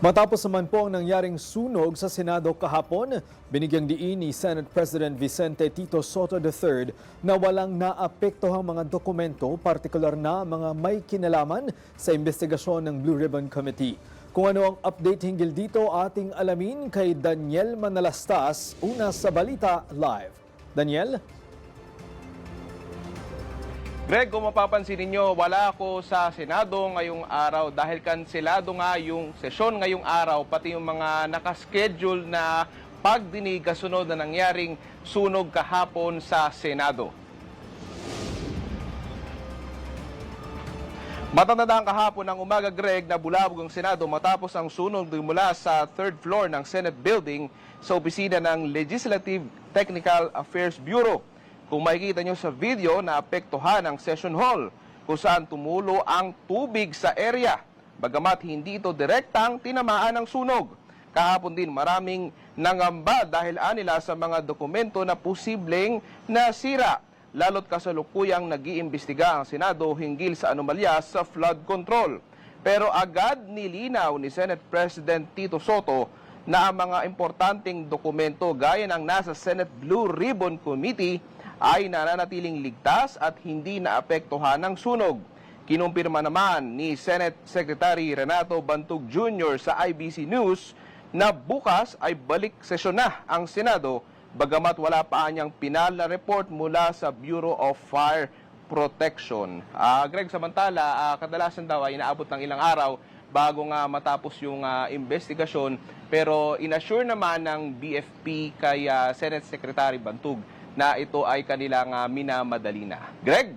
Matapos naman po ang nangyaring sunog sa Senado kahapon, binigyang diin ni Senate President Vicente Tito Soto III na walang naapektuhang mga dokumento, partikular na mga may kinalaman sa investigasyon ng Blue Ribbon Committee. Kung ano ang update hinggil dito, ating alamin kay Daniel Manalastas, una sa Balita Live. Daniel? Greg, kung mapapansin ninyo, wala ako sa Senado ngayong araw dahil kanselado nga yung sesyon ngayong araw, pati yung mga nakaschedule na pagdinig kasunod na nangyaring sunog kahapon sa Senado. Matatandaan kahapon ng umaga, Greg, na bulabog ang Senado matapos ang sunog mula sa third floor ng Senate building sa opisina ng Legislative Technical Affairs Bureau. Kung makikita nyo sa video, naapektuhan ang session hall kung saan tumulo ang tubig sa area. Bagamat hindi ito direktang tinamaan ng sunog. Kahapon din maraming nangamba dahil anila sa mga dokumento na posibleng nasira. Lalo't kasalukuyang nag-iimbestiga ang Senado hinggil sa anomalya sa flood control. Pero agad nilinaw ni Senate President Tito Soto na ang mga importanteng dokumento gaya ng nasa Senate Blue Ribbon Committee ay nananatiling ligtas at hindi naapektuhan ng sunog. Kinumpirma naman ni Senate Secretary Renato Bantug Jr. sa IBC News na bukas ay balik sesyon na ang Senado, bagamat wala pa anyang pinal na report mula sa Bureau of Fire Protection. Greg, samantala, kadalasan daw ay inaabot ng ilang araw bago nga matapos yung investigasyon, pero inassure naman ng BFP kay Senate Secretary Bantug na ito ay kanilang minamadali na. Greg?